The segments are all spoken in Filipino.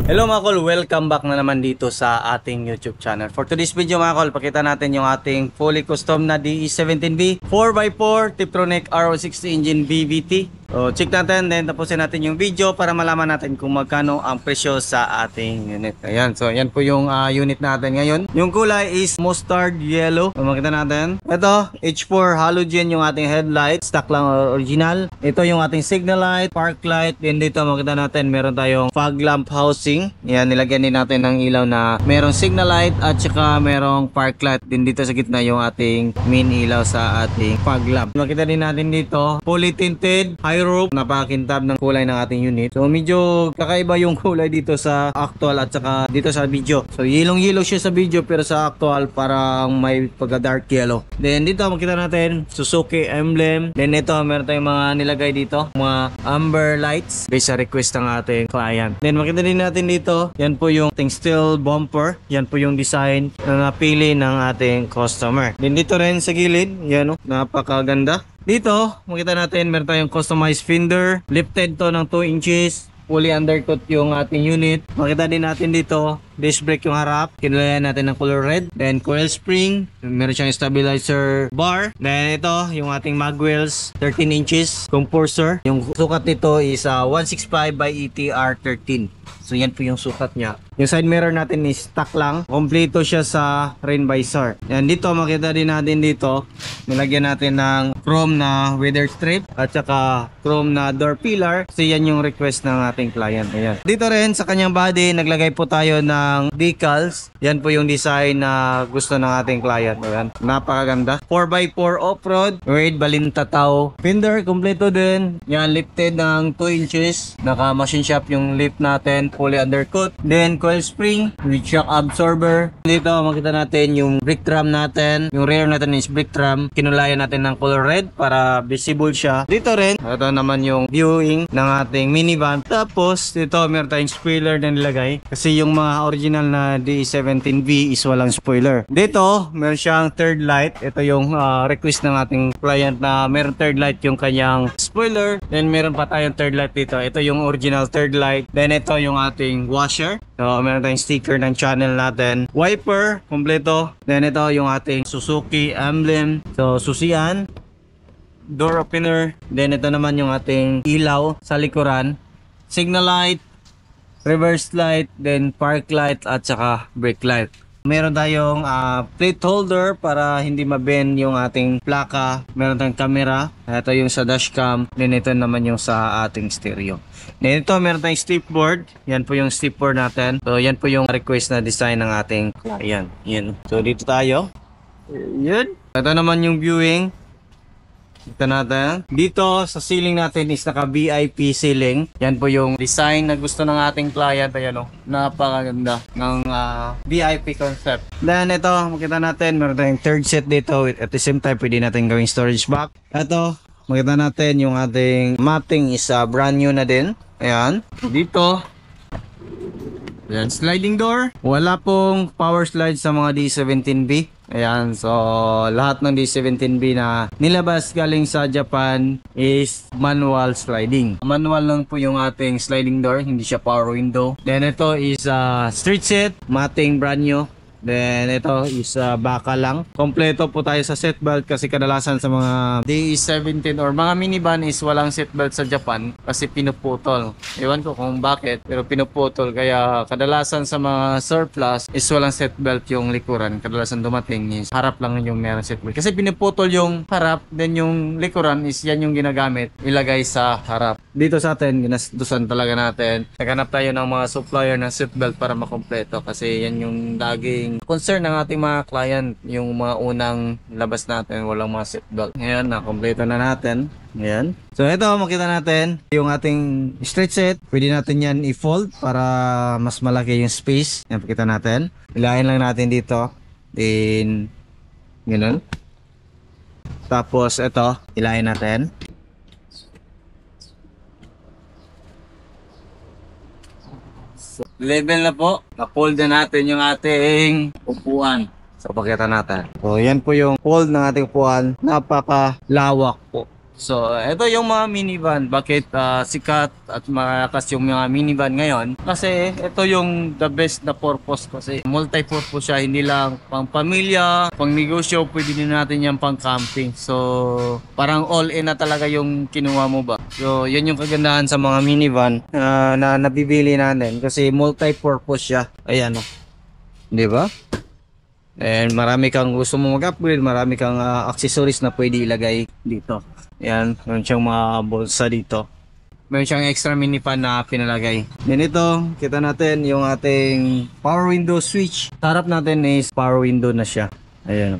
Hello mga kol, welcome back na naman dito sa ating YouTube channel. For today's video mga kol, pakita natin yung ating fully custom na DE17B 4x4 Tiptronic RO60 engine VVT. So check natin, then tapusin natin yung video para malaman natin kung magkano ang presyo sa ating unit. Ayan, so yan po yung unit natin ngayon. Yung kulay is mustard yellow. So makita natin. Ito, H4 halogen yung ating headlight. Stock lang original. Ito yung ating signal light, park light. Then dito makita natin meron tayong fog lamp housing. Yan, nilagyan din natin ng ilaw na merong signal light at saka merong park light. Din dito sa gitna yung ating main ilaw sa ating fog lamp. Makita din natin dito, fully tinted, high roof, napakakintab ng kulay ng ating unit. So medyo kakaiba yung kulay dito sa actual at saka dito sa video. So yellow siya sa video pero sa actual parang may pagka dark yellow. Then dito makita natin Suzuki emblem. Then ito meron tayong mga nilagay dito, mga amber lights based sa request ng ating client. Then makita din natin dito, yan po yung ating steel bumper. Yan po yung design na napili ng ating customer. Then dito rin sa gilid, yan o, napakaganda. Dito, makita natin, meron tayong customized fender. Lifted to ng 2 inches. Fully undercut yung ating unit. Makita din natin dito, disc brake yung harap. Kinulayan natin ng color red. Then coil spring. Meron siyang stabilizer bar. Then ito, yung ating mag wheels, 13 inches. Compressor. Yung sukat nito is 165 by ETR 13. So yan po yung sukat niya. Yung side mirror natin is stock lang. Kompleto siya sa rain visor. Yan dito, makita din natin dito. Nilagyan natin ng chrome na weather strip at saka chrome na door pillar. So yan yung request ng ating client. Ayan. Dito rin sa kanyang body, naglagay po tayo ng decals. Yan po yung design na gusto ng ating client. Ayan. Napakaganda. 4x4 off-road with balintataw. Fender, kompleto din. Yan, lifted ng 2 inches. Naka machine shop yung lift natin. Fully undercut. Then coil spring with shock absorber. Dito makita natin yung brake drum natin. Yung rear natin is brake drum. Kinulayan natin ng color red para visible siya. Dito rin, ito naman yung viewing ng ating minivan. Tapos dito meron tayong spoiler na nilagay. Kasi yung mga original na DE17B is walang spoiler. Dito meron siyang third light. Ito yung request ng ating client na meron third light yung kanyang spoiler. Then meron pa tayong third light dito. Ito yung original third light. Then ito yung ating washer. So meron tayong sticker ng channel natin. Wiper, kompleto. Then ito yung ating Suzuki emblem. So susian, door opener. Then ito naman yung ating ilaw sa likuran. Signal light, reverse light, then park light at saka brake light. Meron tayong plate holder para hindi mabend yung ating plaka. Meron tayong camera. Ito yung sa dashcam. Then ito naman yung sa ating stereo. Then ito meron tayong stipboard. Yan po yung stipboard natin. So yan po yung request na design ng ating client. Yan. So dito tayo. Yan. Ito naman yung viewing. Ito natin. Dito sa ceiling natin is naka VIP ceiling. Yan po yung design na gusto ng ating client. Ayan o. Napakaganda ng VIP concept. Then ito, makita natin. Meron tayong third set dito. At the same time, pwede natin gawing storage box. Ito, makita natin yung ating matting is brand new na din. Ayan. Dito. Ayan, sliding door. Wala pong power slide sa mga D17B. Ayan, so lahat ng D17B na nilabas galing sa Japan is manual sliding. Manual lang po yung ating sliding door, hindi siya power window. Then ito is street set, matting brand new. Then ito is baka lang. Kompleto po tayo sa seatbelt kasi kadalasan sa mga DE17 or mga minivan is walang seatbelt sa Japan kasi pinuputol. Ewan ko kung bakit pero pinuputol kaya kadalasan sa mga surplus is walang seatbelt yung likuran. Kadalasan dumating is harap lang yung meron seatbelt. Kasi pinuputol yung harap then yung likuran is yan yung ginagamit ilagay sa harap. Dito sa atin ginastusan talaga natin. Naghanap tayo ng mga supplier ng seatbelt para makompleto kasi yan yung laging concern ng ating mga client, yung mga unang labas natin walang mga seatbelt. Ngayon nakompleto na natin. Ngayon. So ito makita natin yung ating straight set. Pwede natin yan i-fold para mas malaki yung space. Yan pakita natin. Ilahin lang natin dito. Then ganun. Tapos ito ilahin natin. Level na po. Na-fold na natin yung ating upuan. So pakita natin. So yan po yung fold ng ating upuan. Napakalawak po. So, ito yung mga minivan. Bakit sikat at malakas yung mga minivan ngayon? Kasi ito yung the best na purpose kasi multi-purpose siya. Hindi lang pang pamilya, pang negosyo, pwede din natin yan pang camping. So, parang all-in na talaga yung kinuha mo ba? So, yan yung kagandahan sa mga minivan na nabibili natin kasi multi-purpose siya. Ayan o. Di ba? And marami kang gusto mo mag-upgrade, marami kang accessories na pwede ilagay dito. Yan, meron siyang mga bulsa dito. Meron siyang extra mini fan na pinalagay. Then ito, kita natin yung ating power window switch. Sa harap natin is power window na siya. Ayan.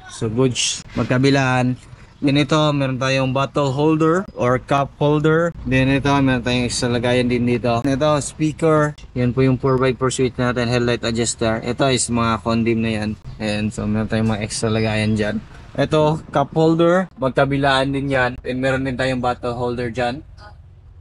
So good, magkabilaan. Then ito, meron tayong bottle holder or cup holder. Then ito, meron tayong extra lagayan din dito. Ito, speaker. Yan po yung 4x4 switch natin, headlight adjuster. Ito is mga condim na yan. And so meron tayong mga extra lagayan dyan. Ito, cup holder. Magkabilaan din yan. And meron din tayong bottle holder dyan.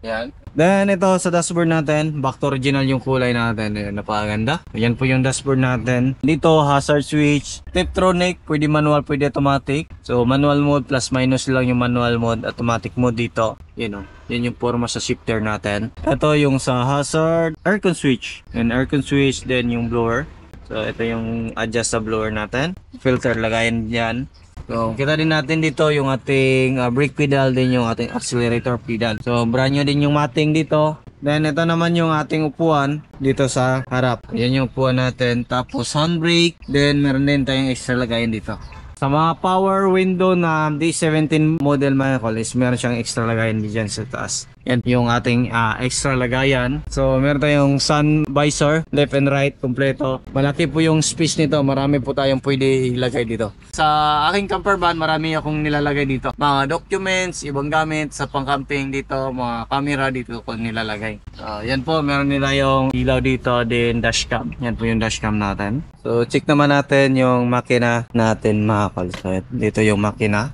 Yan. Then ito sa dashboard natin, back to original yung kulay natin. Ayan, napakaganda. Yan po yung dashboard natin. Dito, hazard switch. Tiptronic, pwede manual, pwede automatic. So manual mode plus minus lang yung manual mode. Automatic mode dito. Yan o. Yan yung forma sa shifter natin. Ito yung sa hazard, aircon switch. And aircon switch, then yung blower. So ito yung adjust sa blower natin. Filter, lagayan yan. So, kita din natin dito yung ating brake pedal, din yung ating accelerator pedal. So, brand new din yung mating dito. Then, ito naman yung ating upuan dito sa harap. Yan yung upuan natin. Tapos, handbrake. Then, meron din tayong extra lagayan dito. Sa mga power window na D17 model mga is meron siyang extra lagayan dyan sa taas. Yan yung ating extra lagayan. So meron tayong sun visor, left and right, kompleto. Malaki po yung space nito, marami po tayong pwede ilagay dito. Sa aking camper van, marami akong nilalagay dito. Mga documents, ibang gamit sa pang-camping dito, mga camera dito ko nilalagay. Yan po, meron nila yung ilaw dito, din dashcam. Yan po yung dashcam natin. So check naman natin yung makina natin mga kalsat. Dito yung makina.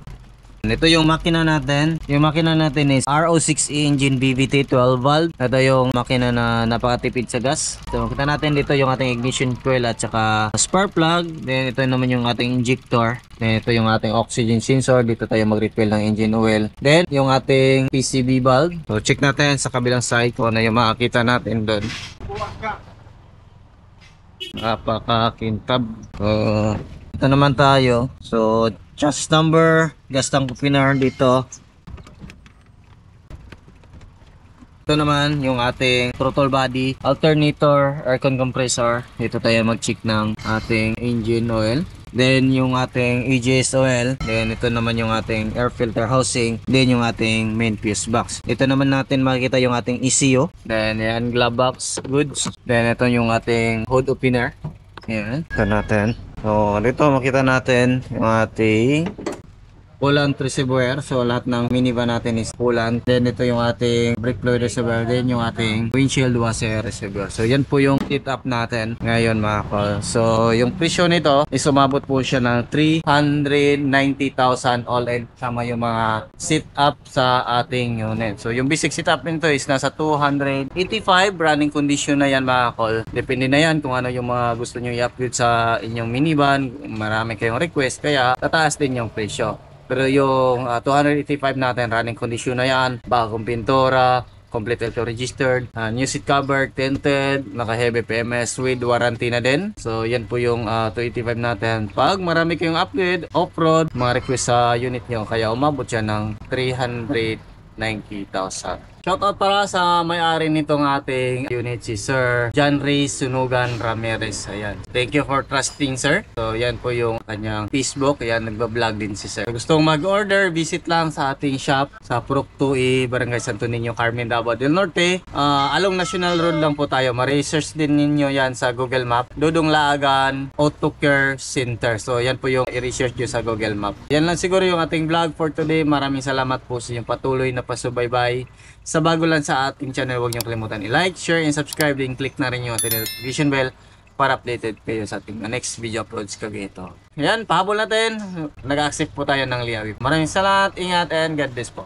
Ito yung makina natin. Yung makina natin is RO6E engine BVT 12 valve. Ito yung makina na napakatipid sa gas. So kita natin dito yung ating ignition coil at saka spark plug. Then ito naman yung ating injector. Then ito yung ating oxygen sensor. Dito tayo mag-refill ng engine oil. Then yung ating PCV valve. So check natin sa kabilang side kung ano yung makakita natin doon. Napakakintab. Ito naman tayo. So chassis number, gas tank opener dito. Ito naman yung ating throttle body, alternator, aircon compressor. Dito tayo mag-check ng ating engine oil. Then yung ating EGS oil. Then ito naman yung ating air filter housing. Then yung ating main fuse box. Ito naman natin makikita yung ating ECU. Then yan, glove box, goods. Then ito yung ating hood opener. Yan, ito natin. So, dito makita natin yung ating coolant reservoir. So, lahat ng minivan natin is coolant. Then, ito yung ating brake fluid reservoir. Then, yung ating windshield washer reservoir. So, yan po yung setup natin ngayon mga kol. So, yung presyo nito is umabot po siya ng 390,000 all in. Sama yung mga setup sa ating unit. So, yung basic setup nito is nasa 285. Running condition na yan mga kol. Depende na yan kung ano yung mga gusto nyo i-upgrade sa inyong minivan. Marami kayong request. Kaya, tataas din yung presyo. Pero yung 285 natin, running condition na yan, bagong pintura, complete auto registered, new seat cover, tinted, naka-heavy PMS with warranty na din. So yan po yung 285 natin. Pag marami kayong upgrade, off-road, mga request sa unit nyo, kaya umabot siya ng 390,000. Shoutout para sa may-ari nitong ating unit, si Sir John Ray Sunugan Ramirez. Ayan. Thank you for trusting, sir. So, yan po yung kanyang Facebook. Ayan, nagbablog din si sir. Kung gustong mag-order, visit lang sa ating shop sa Purok 2E, Barangay Santo Niño, Carmen, Davao del Norte. Along National Road lang po tayo. Ma-research din ninyo yan sa Google Map. Dudong Laagan Auto Care Center. So, yan po yung i-research nyo sa Google Map. Yan lang siguro yung ating vlog for today. Maraming salamat po sa inyong patuloy na pasubaybay. Sa bago lang sa ating channel, huwag niyo kalimutan i-like, share, and subscribe. Then click na rin yung ating notification bell para updated kayo sa ating next video uploads kagaya ito. Ayan, pahabol natin. Nag-accept po tayo ng liawi. Maraming salamat, ingat, and God bless po.